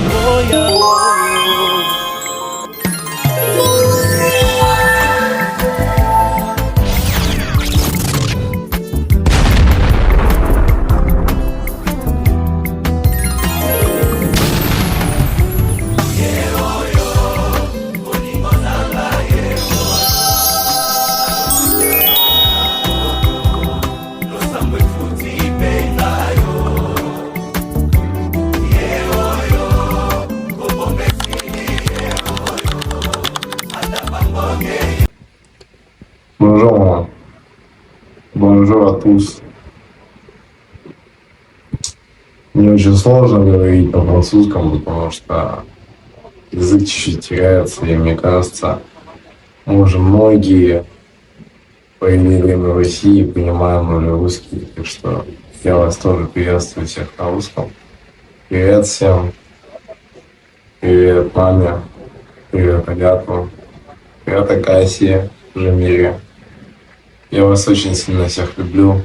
Oh yeah. Bonjour, bonjour à tous. Мне очень сложно говорить на французском, потому что язык чуть-чуть теряется, и мне кажется, мы уже многие провели время в России и понимаем уже русский, так что я вас тоже приветствую всех на русском. Привет всем, привет маме, привет Агату, привет Акасии, Жамире. Я вас очень сильно всех люблю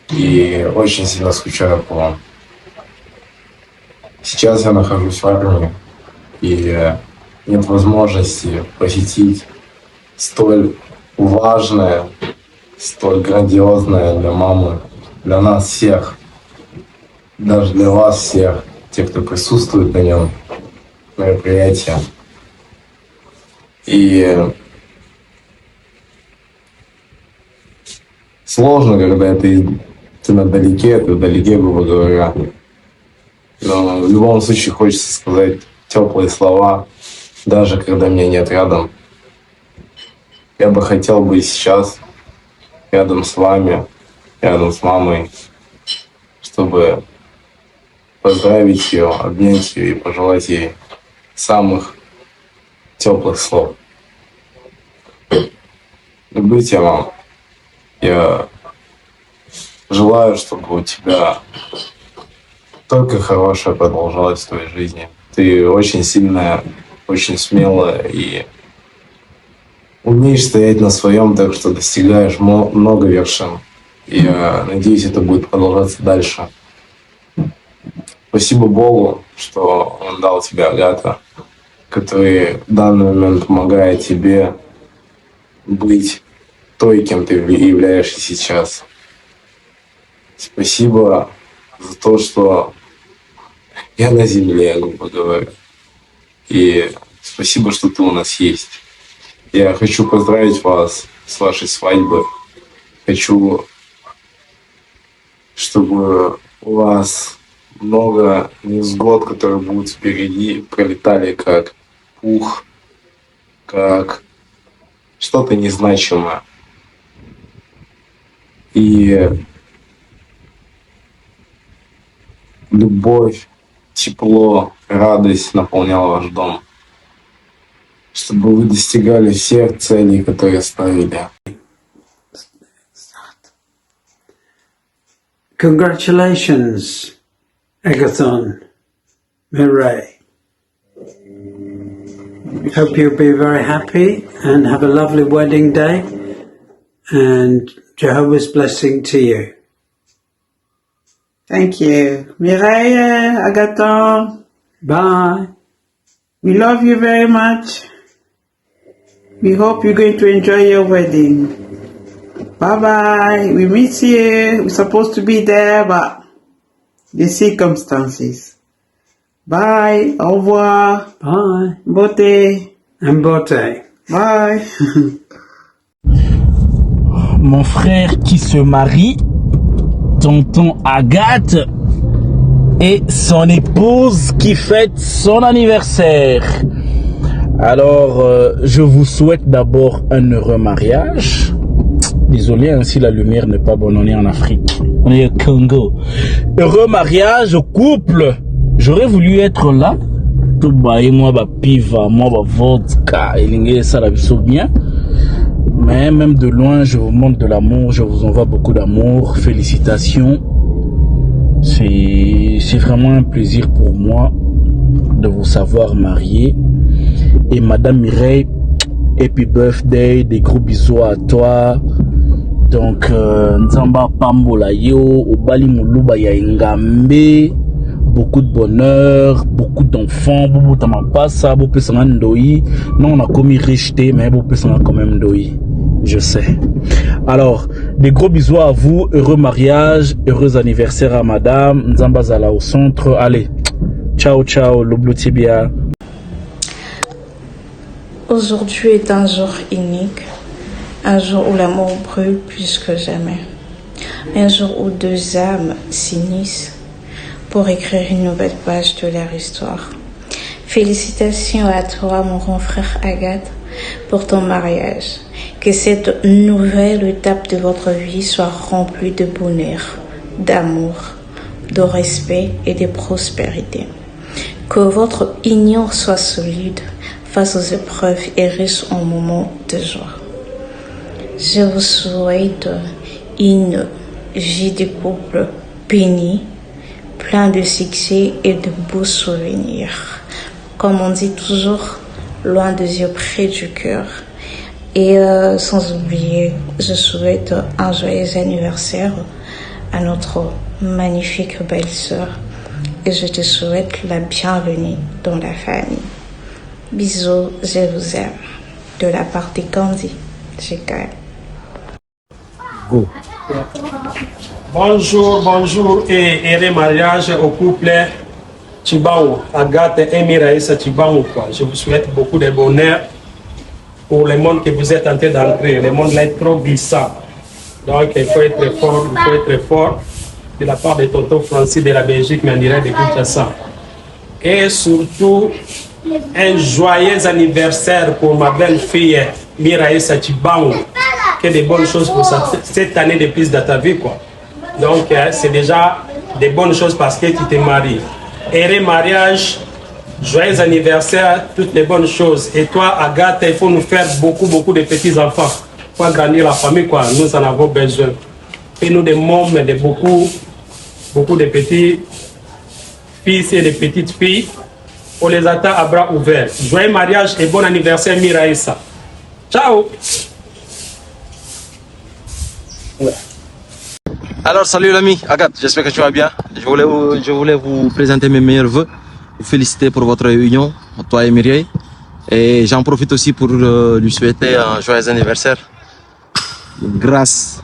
и очень сильно скучаю по вам. Сейчас я нахожусь в армии, и нет возможности посетить столь важное, столь грандиозное для мамы, для нас всех, даже для вас всех, тех, кто присутствует на нем, мероприятие. И сложно, когда ты вдалеке, грубо говоря. Но в любом случае хочется сказать теплые слова, даже когда меня нет рядом. Я бы хотел быть сейчас рядом с вами, рядом с мамой, чтобы поздравить ее, обнять ее и пожелать ей самых теплых слов. Люблю тебя, мама. Я желаю, чтобы у тебя только хорошее продолжалось в твоей жизни. Ты очень сильная, очень смелая и умеешь стоять на своем, так что достигаешь много вершин. И я надеюсь, это будет продолжаться дальше. Спасибо Богу, что Он дал тебе Агата, который в данный момент помогает тебе быть той, кем ты являешься сейчас. Спасибо за то, что я на земле, грубо говоря. И спасибо, что ты у нас есть. Я хочу поздравить вас с вашей свадьбой. Хочу, чтобы у вас много невзгод, которые будут впереди, пролетали как пух, как что-то незначимое. И любовь, тепло, радость наполняла ваш дом, чтобы вы достигали всех целей, которые ставили. Congratulations, Agathon Mireille. Hope you'll be very happy and have a lovely wedding day, and Jehovah's blessing to you. Thank you. Mireille, Agathon. Bye. We love you very much. We hope you're going to enjoy your wedding. Bye-bye. We miss you. We're supposed to be there, but the circumstances. Bye. Au revoir. Bye. Beauté. And Bote. Bye. Mon frère qui se marie, tonton Agathe, et son épouse qui fête son anniversaire. Alors, je vous souhaite d'abord un heureux mariage. Désolé, hein, si la lumière n'est pas bonne, on est en Afrique. On est au Congo. Heureux mariage au couple. J'aurais voulu être là. Tout bailler, moi, bah, piva, moi, bah, vodka, et ça, la bien. Mais même de loin, je vous montre de l'amour, je vous envoie beaucoup d'amour. Félicitations. C'est vraiment un plaisir pour moi de vous savoir marié. Et Madame Mireille, happy birthday, des gros bisous à toi. Donc, Nzamba Pambola yo, Obali Muluba ya Ngambe. beaucoup de bonheur, beaucoup d'enfants, beaucoup tamapasa, beaucoup de ndoi. Non, on a commis rejeté, mais beaucoup de quand même ndoi. Je sais. Alors, des gros bisous à vous, heureux mariage, heureux anniversaire à madame, Nzambazala au centre. Allez, ciao, ciao, Loblo Tibia. Aujourd'hui est un jour unique, un jour où l'amour brûle plus que jamais, un jour où deux âmes s'unissent pour écrire une nouvelle page de leur histoire. Félicitations à toi, mon grand frère Agathe, pour ton mariage. Que cette nouvelle étape de votre vie soit remplie de bonheur, d'amour, de respect et de prospérité. Que votre union soit solide face aux épreuves et riche en moments de joie. Je vous souhaite une vie de couple bénie, plein de succès et de beaux souvenirs. Comme on dit toujours, loin des yeux, près du cœur. Et sans oublier, je souhaite un joyeux anniversaire à notre magnifique belle-sœur. Et je te souhaite la bienvenue dans la famille. Bisous, je vous aime. De la part de Candy, GKM. Go. Bonjour et heureux mariage au couple Tchibao, Agathe et Miraïsa Tchibao. Je vous souhaite beaucoup de bonheur pour le monde que vous êtes en train d'entrer. Le monde là est trop glissant. Donc il faut être fort, de la part de Tonton Francis de la Belgique, mais en direct de Kinshasa. Et surtout, un joyeux anniversaire pour ma belle-fille Miraïsa Tchibao. Que de bonnes choses pour cette année de plus dans ta vie, quoi. Donc, c'est déjà des bonnes choses parce que tu te maries. Heureux mariage, joyeux anniversaire, toutes les bonnes choses. Et toi, Agathe, il faut nous faire beaucoup de petits-enfants pour agrandir la famille, quoi. Nous en avons besoin. Et nous, des mômes, de beaucoup de petits fils et de petites filles. On les attend à bras ouverts. Joyeux mariage et bon anniversaire, Miraïsa. Ciao! Alors salut l'ami Agathe, j'espère que tu vas bien. Je voulais vous présenter mes meilleurs vœux, vous féliciter pour votre réunion, toi et Mireille. Et j'en profite aussi pour lui souhaiter un joyeux anniversaire. Grâce,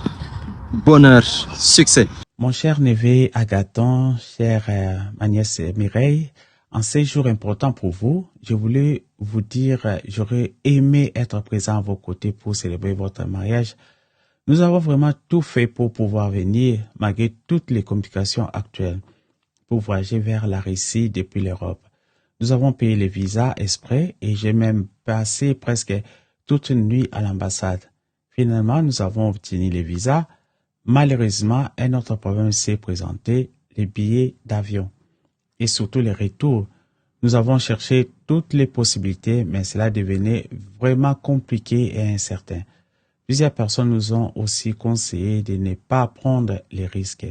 bonheur, succès. Mon cher neveu Agathon, chère ma nièce Mireille, en ces jours importants pour vous, je voulais vous dire, j'aurais aimé être présent à vos côtés pour célébrer votre mariage. Nous avons vraiment tout fait pour pouvoir venir, malgré toutes les complications actuelles, pour voyager vers la Russie depuis l'Europe. Nous avons payé les visas exprès et j'ai même passé presque toute une nuit à l'ambassade. Finalement, nous avons obtenu les visas. Malheureusement, un autre problème s'est présenté, les billets d'avion et surtout les retours. Nous avons cherché toutes les possibilités, mais cela devenait vraiment compliqué et incertain. Plusieurs personnes nous ont aussi conseillé de ne pas prendre les risques,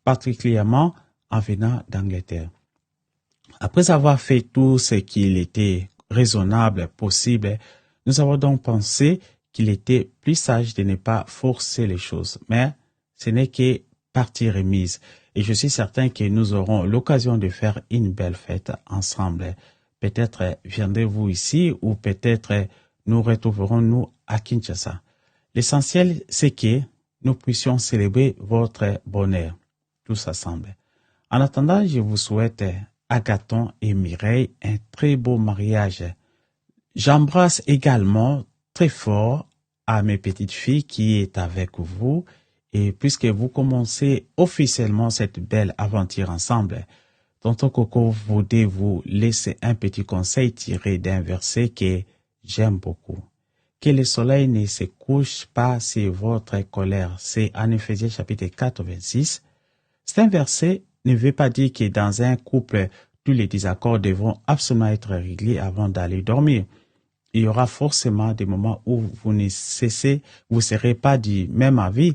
particulièrement en venant d'Angleterre. Après avoir fait tout ce qu'il était raisonnable, possible, nous avons donc pensé qu'il était plus sage de ne pas forcer les choses. Mais ce n'est que partie remise. Et je suis certain que nous aurons l'occasion de faire une belle fête ensemble. Peut-être viendrez-vous ici ou peut-être nous retrouverons-nous à Kinshasa. L'essentiel, c'est que nous puissions célébrer votre bonheur, tous ensemble. En attendant, je vous souhaite, Agathon et Mireille, un très beau mariage. J'embrasse également très fort à mes petites filles qui est avec vous. Et puisque vous commencez officiellement cette belle aventure ensemble, Tonton Coco voudrait vous laisser un petit conseil tiré d'un verset que j'aime beaucoup. Que le soleil ne se couche pas sur votre colère. C'est en Éphésiens chapitre 4, 26. C'est un verset ne veut pas dire que dans un couple, tous les désaccords devront absolument être réglés avant d'aller dormir. Il y aura forcément des moments où vous ne serez pas du même avis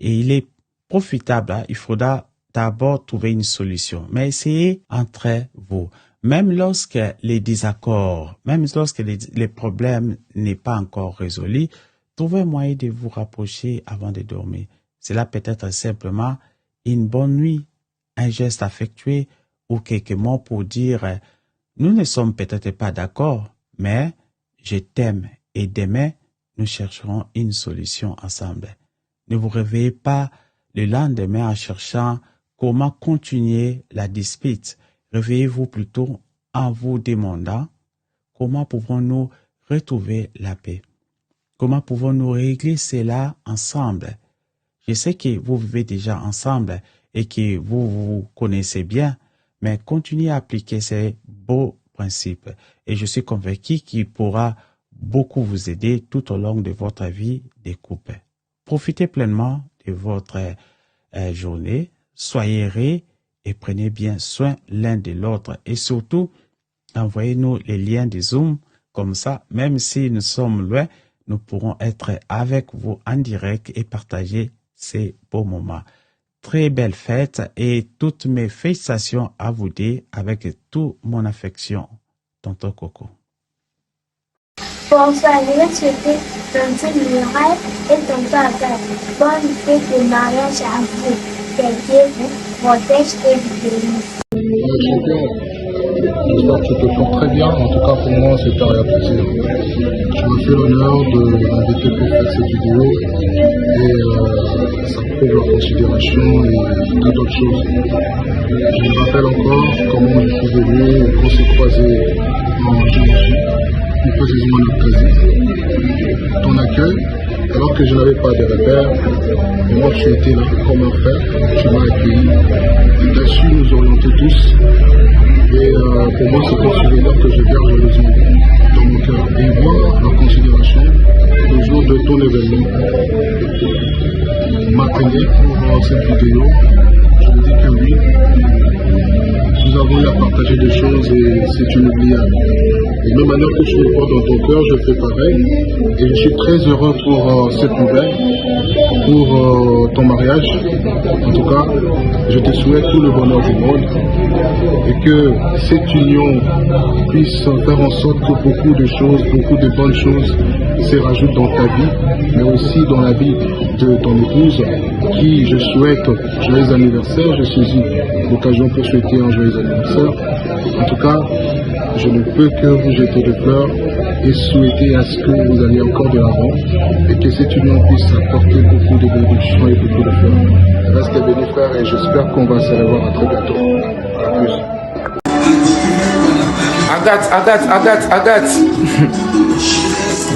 et il est profitable. Il faudra d'abord trouver une solution, mais essayez entre vous. Même lorsque les désaccords, même lorsque les problèmes n'est pas encore résolus, trouvez un moyen de vous rapprocher avant de dormir. Cela peut être simplement une bonne nuit, un geste affectueux ou quelques mots pour dire nous ne sommes peut-être pas d'accord, mais je t'aime et demain nous chercherons une solution ensemble. Ne vous réveillez pas le lendemain en cherchant comment continuer la dispute. Réveillez-vous plutôt en vous demandant comment pouvons-nous retrouver la paix. Comment pouvons-nous régler cela ensemble? Je sais que vous vivez déjà ensemble et que vous vous connaissez bien, mais continuez à appliquer ces beaux principes. Et je suis convaincu qu'il pourra beaucoup vous aider tout au long de votre vie de couple. Profitez pleinement de votre journée, soyez heureux et prenez bien soin l'un de l'autre. Et surtout, envoyez-nous les liens de Zoom, comme ça, même si nous sommes loin, nous pourrons être avec vous en direct et partager ces beaux moments. Très belle fête et toutes mes félicitations à vous deux avec toute mon affection. Tonton Coco. Bonsoir, je vais souhaiter Tonton Mireille et Tonton Agathe. Bonne fête de mariage à vous. Que Dieu vous protège et vous bénisse. J'espère que tu te portes très bien. En tout cas, pour moi, c'est un réel plaisir. Tu m'as fait l'honneur de m'inviter pour faire cette vidéo et ça prouve la considération et tant d'autres choses. Je me rappelle encore comment je suis venu et qu'on s'est croisés en Djibouti, plus précisément en Abkhazie. Ton accueil, alors que je n'avais pas de repères, moi tu étais là comme un frère, tu m'as accueilli et tu as su nous orienter tous. Et pour moi, c'est un souvenir que je garde joyeusement dans mon cœur. Et voir la considération le jour de ton événement m'appelait pour cette vidéo. Je me dis que oui, nous avons eu à partager des choses et c'est inoubliable. Et de la manière que tu le portes dans ton cœur, je fais pareil. Et je suis très heureux pour cette nouvelle, pour ton mariage. En tout cas, je te souhaite tout le bonheur du monde et que cette union puisse faire en sorte que beaucoup de choses, beaucoup de bonnes choses se rajoutent dans ta vie, mais aussi dans la vie de ton épouse, qui je souhaite joyeux anniversaire. Je saisis l'occasion pour souhaiter un joyeux anniversaire. En tout cas, je ne peux que vous jeter des fleurs et souhaiter à ce que vous alliez encore de l'avant et que cette union puisse apporter beaucoup de bénédictions et beaucoup de fleurs. Restez bénis frères et j'espère qu'on va se revoir à très bientôt. À plus. Agathe.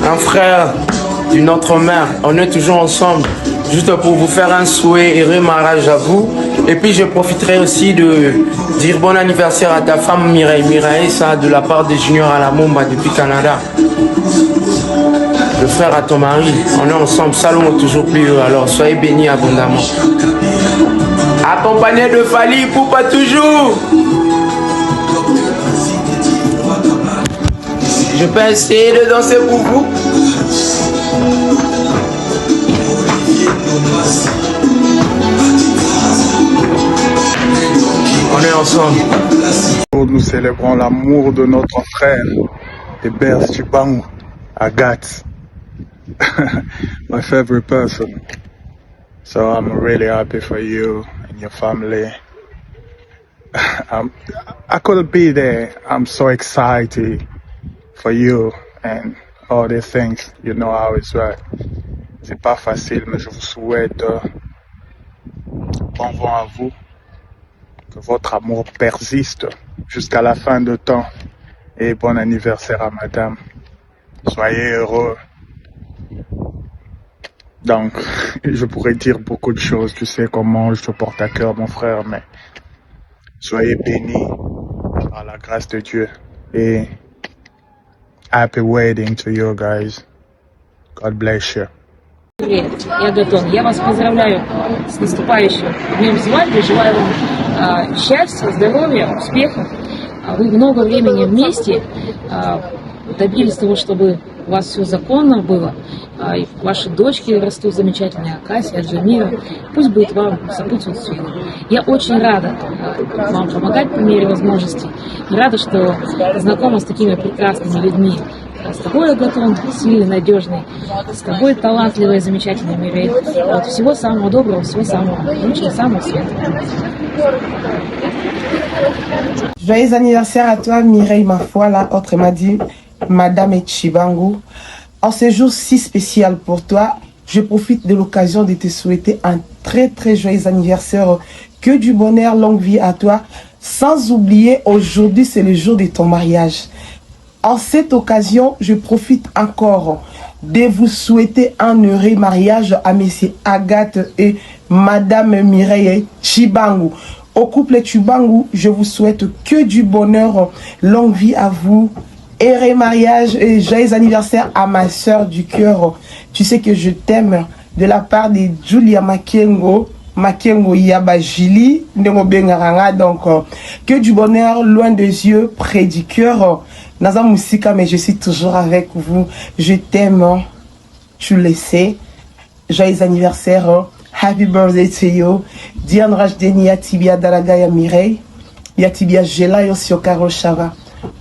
Un frère d'une autre mère, on est toujours ensemble. Juste pour vous faire un souhait et mariage à vous. Et puis je profiterai aussi de dire bon anniversaire à ta femme Mireille. Mireille, ça de la part de Junior à la Momba depuis Canada. Le frère à ton mari, on est ensemble, Salomon toujours plus heureux. Alors soyez bénis abondamment. Accompagné de Fali pour pas toujours. Je peux essayer de danser pour vous. On est ensemble. Nous célébrons l'amour de notre frère, Hébert Tshibangou, Agathe. My favorite person. So I'm really happy for you and your family. I couldn't be there. I'm so excited for you and all these things. You know how it's right. C'est pas facile, mais je vous souhaite bon vent à vous. Que votre amour persiste jusqu'à la fin de temps. Et bon anniversaire à madame. Soyez heureux. Donc, je pourrais dire beaucoup de choses. Tu sais comment je te porte à cœur, mon frère, mais soyez bénis par la grâce de Dieu. Et happy wedding to you guys. God bless you. Привет, я Агатон. Я вас поздравляю с наступающим днем свадьбы. Желаю вам счастья, здоровья, успехов. Вы много времени вместе добились того, чтобы у вас все законно было. И ваши дочки растут замечательные, Акасия, Джамира. Пусть будет вам сопутствовать все. Я очень рада вам помогать по мере возможностей. Рада, что знакома с такими прекрасными людьми. С тобой, Агатон, сильный, надежный. С тобой талантливая, замечательная Мирей. Вот, всего самого доброго, всего самого лучшего, самого светлого. Joyeux anniversaire à toi, Mireille Mafuala, autrement dit, Madame Chibangu. En ce jour si spécial pour toi, je profite de l'occasion de te souhaiter un très très joyeux anniversaire. Que du bonheur, longue vie à toi. Sans oublier, aujourd'hui c'est le jour de ton mariage. En cette occasion, je profite encore de vous souhaiter un heureux mariage à Messieurs Agathe et Madame Mireille Chibangu. Au couple Chibangu, je vous souhaite que du bonheur, longue vie à vous, heureux mariage et joyeux anniversaire à ma soeur du cœur. Tu sais que je t'aime, de la part de Julia Makengo Yaba Jili, donc que du bonheur loin des yeux, près du cœur. Naza Moussika, mais je suis toujours avec vous. Je t'aime, tu le sais. Joyeux anniversaire. Happy birthday to you. Diane Rajdeni Yatibia Daraga ya Mireille. Yatibia Jela Yosio Karo Shava.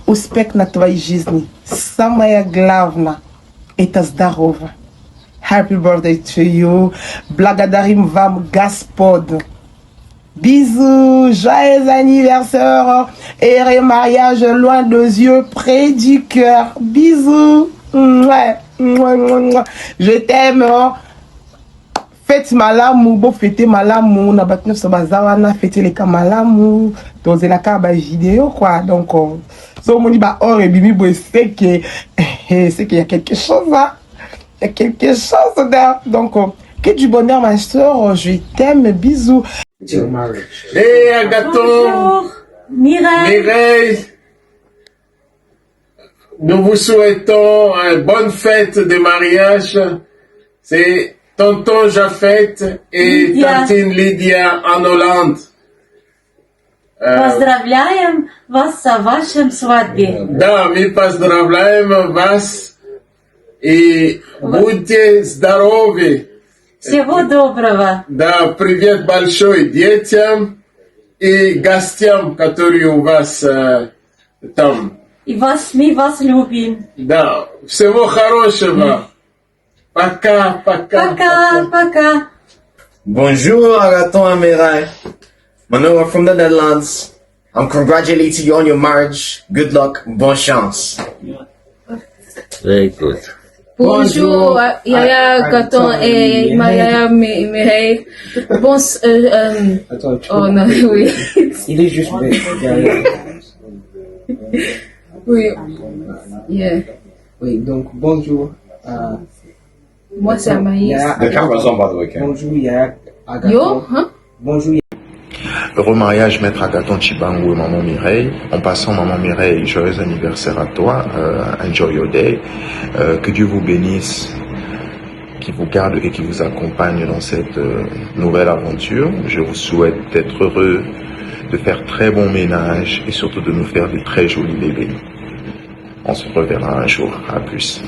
Uspek na tvai jizni. Samaya glavna. Etas darova. Happy birthday to you. Blagadarim vam gaspod. Bisous, joyeux anniversaire et mariage loin des yeux, près du cœur. Bisous. Je t'aime. Faites malamu, bon fêter malamu, na batneuf so bazawana, fêter les cas malamu, dans la caba vidéo quoi. Donc, so moni ba or et bimi bo c'est qu'il y a quelque chose là. Il y a quelque chose là. Donc, que du bonheur ma soeur, je t'aime, bisous. Hey Agathon, Mireille, nous vous souhaitons une bonne fête de mariage. C'est tonton Jafet et tantine Lydia en Hollande. Поздравляем вас с вашим свадьбе. Да, мы поздравляем вас и будьте здоровы. Всего доброго. Да, привет большой детям и гостям, которые у вас там. И мы вас любим. Да, всего хорошего. Пока, пока. Пока, пока. Bonjour, Agathon and Mireille. Manoa from the Netherlands. I'm congratulating you on your marriage. Good luck, bonne chance. Very good. Bonjour, Yaya Agathon et Yaya Mireille. Oh non, oui. Il est juste Oui. Yeah. Oui, donc bonjour. Moi, c'est Amaïs. The camera's on, by the way, Ken. Bonjour, Yaya Agathon. Yo, hein? Bonjour. Heureux mariage, maître Agathon Chibangu et maman Mireille. En passant, maman Mireille, joyeux anniversaire à toi. Enjoy your day. Que Dieu vous bénisse, qui vous garde et qui vous accompagne dans cette nouvelle aventure. Je vous souhaite d'être heureux, de faire très bon ménage et surtout de nous faire de très jolis bébés. On se reverra un jour. À plus.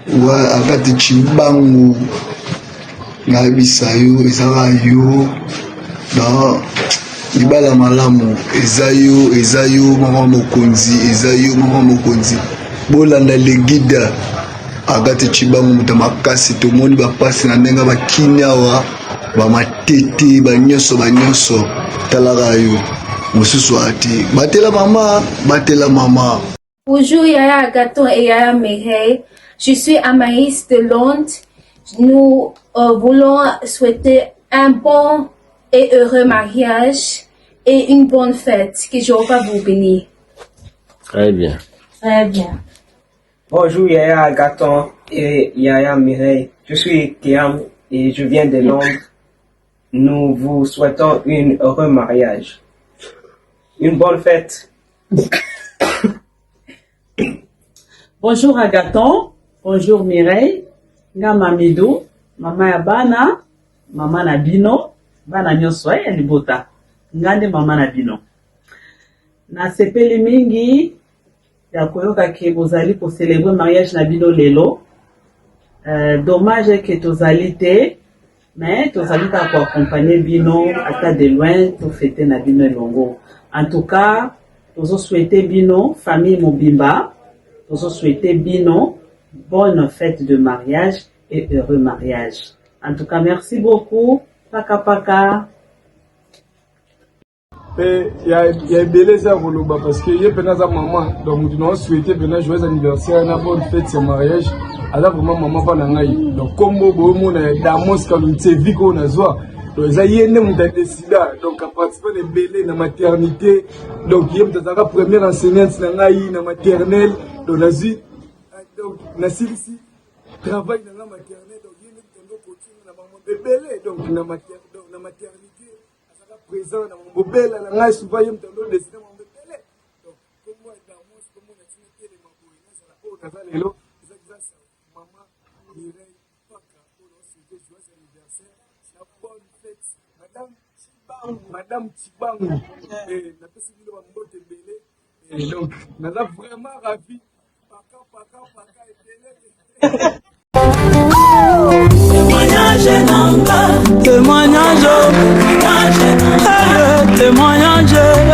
Ouais, Agathe Chibangu, Nabisayo, Ezarayo, dans Ibala Malamu, Ezayo, Maman Mokonzi, Bolanda Legida, Agathe Chibangu, Mutamakasi, tout le monde va passer dans Nenga, va Kinyawa, va Matete, va Nyoso, Talarayo, Moussousouati, Batela Mama. Bonjour Yaya Agathon et Yaya Mireille. Je suis Amaïs de Londres. Nous voulons souhaiter un bon et heureux mariage et une bonne fête. Que Jéhovah vous bénisse. Très bien. Très bien. Bonjour Yaya Agathon et Yaya Mireille. Je suis Kiam et je viens de Londres. Nous vous souhaitons un heureux mariage. Une bonne fête. Bonjour Agathon. Bonjour Mireille, nga Mamidou, mama ya bana, mama na bino, bana nyonso ya libota, ngande mama na bino. Na sepeli mingi, ya koyoka ke bozali pour célébrer mariage na bino lelo. Dommage que tozali te, mais tozali ta pour accompagner bino, ata de loin, to fêter na bino longo. En tout cas, tozo souhaiter bino, famille Mobimba, tozo souhaiter bino, bonne fête de mariage et heureux mariage. En tout cas, merci beaucoup. Paka paka. Et il y a belé ça Roloba parce que il y a sa maman. Donc nous avons souhaité joyeux anniversaire, une bonne fête de mariage. Alors vraiment maman pas nangai. Donc comme on a Damos quand on s'est vu qu'on a joie. Donc ça y est nous avons décidé donc à participer de belé dans maternité. Donc il y a la première enseignante nangai dans maternelle. Donc nazi donc nazi ici travaille dans la maternelle. Donc il y a nous continuer dans maman belé donc dans maternité. Présent dans mon bébé, là, souvent, il y a un peu de dessin dans mon bébé. Donc, comme moi, dans mon comme on a signé les mamans, ça va pas, on a ça, maman, Mireille, Paka, pour nous souhaiter joyeux anniversaire, la bonne fête, Madame Chibangu, et la personne qui va me bébé, et donc, nous sommes vraiment ravis, Paka, et Bélé. Témoignage nanga, témoignage, témoignage.